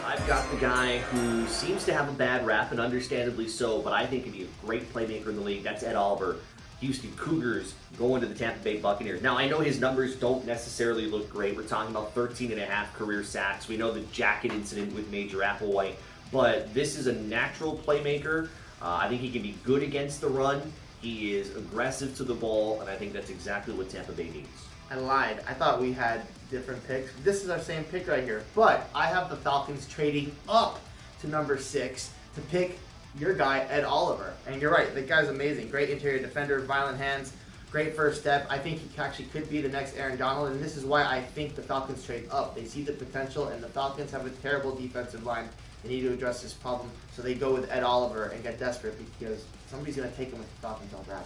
I've got the guy who seems to have a bad rap, and understandably so, but I think he'd be a great playmaker in the league. That's Ed Oliver. Houston Cougars going to the Tampa Bay Buccaneers. Now, I know his numbers don't necessarily look great. We're talking about 13.5 career sacks. We know the jacket incident with Major Applewhite, but this is a natural playmaker. I think he can be good against the run. He is aggressive to the ball, and I think that's exactly what Tampa Bay needs. I lied. I thought we had different picks. This is our same pick right here. But I have the Falcons trading up to number 6 to pick your guy, Ed Oliver. And you're right, the guy's amazing. Great interior defender, violent hands, great first step. I think he actually could be the next Aaron Donald, and this is why I think the Falcons trade up. They see the potential, and the Falcons have a terrible defensive line. They need to address this problem, so they go with Ed Oliver and get desperate because somebody's going to take him with the Falcons on that.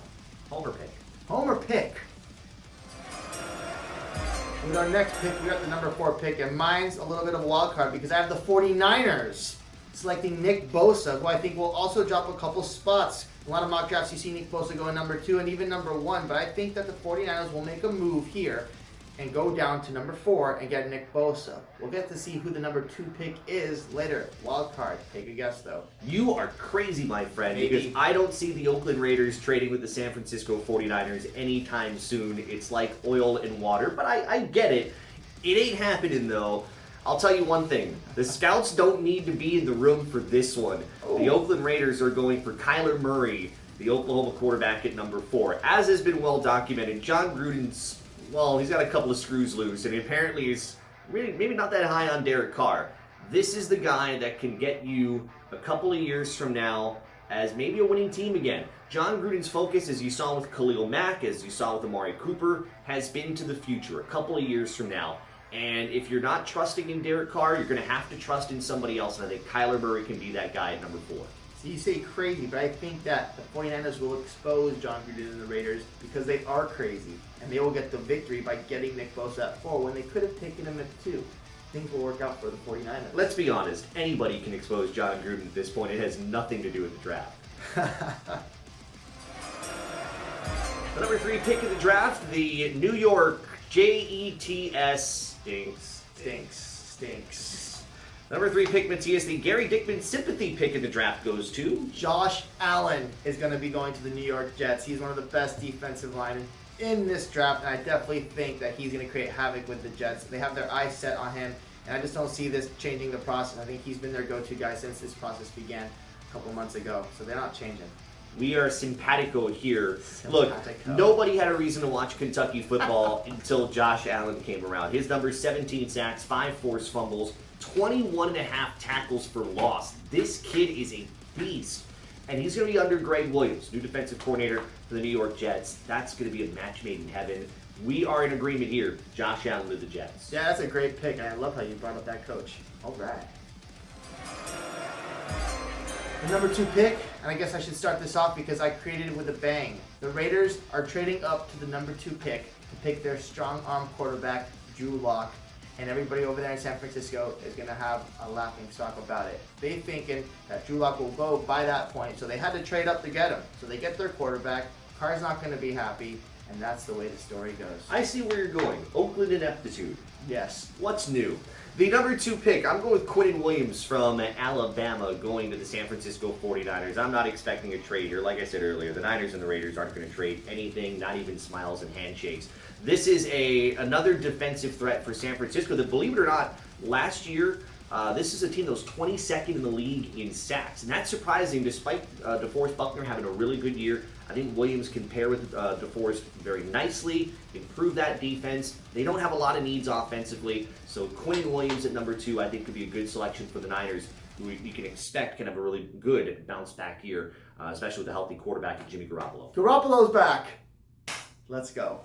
Homer pick. Homer pick. With our next pick, we got the number 4 pick, and mine's a little bit of a wild card because I have the 49ers selecting Nick Bosa, who I think will also drop a couple spots. A lot of mock drafts, you see Nick Bosa going number 2 and even number 1, but I think that the 49ers will make a move here and go down to number 4 and get Nick Bosa. We'll get to see who the number 2 pick is later. Wild card. Take a guess, though. You are crazy, my friend, Maybe. because I don't see the Oakland Raiders trading with the San Francisco 49ers anytime soon. It's like oil and water, but I get it. It ain't happening, though. I'll tell you one thing. The scouts don't need to be in the room for this one. The Oakland Raiders are going for Kyler Murray, the Oklahoma quarterback, at number 4. As has been well documented, John Gruden's, well, he's got a couple of screws loose, and apparently is really maybe not that high on Derek Carr. This is the guy that can get you a couple of years from now as maybe a winning team again. John Gruden's focus, as you saw with Khalil Mack, as you saw with Amari Cooper, has been to the future, a couple of years from now. And if you're not trusting in Derek Carr, you're going to have to trust in somebody else, and I think Kyler Murray can be that guy at number 4. So you say crazy, but I think that the 49ers will expose John Gruden and the Raiders because they are crazy, and they will get the victory by getting Nick Bosa at 4 when they could have taken him at 2. Things will work out for the 49ers. Let's be honest, anybody can expose John Gruden at this point. It has nothing to do with the draft. The number 3 pick of the draft, the New York Jets stinks. Number 3 pick, Mathias, the Gary Dickman sympathy pick in the draft goes to Josh Allen is going to be going to the New York Jets. He's one of the best defensive linemen in this draft, and I definitely think that he's going to create havoc with the Jets. They have their eyes set on him, and I just don't see this changing the process. I think he's been their go-to guy since this process began a couple months ago, so they're not changing. We are simpatico here. Look, nobody had a reason to watch Kentucky football until Josh Allen came around. His number 17 sacks, 5 forced fumbles, 21.5 tackles for loss. This kid is a beast. And he's going to be under Greg Williams, new defensive coordinator for the New York Jets. That's going to be a match made in heaven. We are in agreement here. Josh Allen to the Jets. Yeah, that's a great pick, and I love how you brought up that coach. All right. The number 2 pick, and I guess I should start this off because I created it with a bang. The Raiders are trading up to the number 2 pick to pick their strong-arm quarterback, Drew Lock, and everybody over there in San Francisco is going to have a laughing stock about it. They thinking that Drew Lock will go by that point, so they had to trade up to get him. So they get their quarterback. Carr's not going to be happy, and that's the way the story goes. I see where you're going. Oakland ineptitude. Yes. What's new? The number 2 pick, I'm going with Quinnen Williams from Alabama going to the San Francisco 49ers. I'm not expecting a trade here. Like I said earlier, the Niners and the Raiders aren't going to trade anything, not even smiles and handshakes. This is another defensive threat for San Francisco that, believe it or not, last year, this is a team that was 22nd in the league in sacks. And that's surprising despite DeForest Buckner having a really good year. I think Williams can pair with DeForest very nicely, improve that defense. They don't have a lot of needs offensively, so Quinnen Williams at number 2 I think could be a good selection for the Niners, who you can expect can have a really good bounce-back year, especially with a healthy quarterback in Jimmy Garoppolo. Garoppolo's back. Let's go.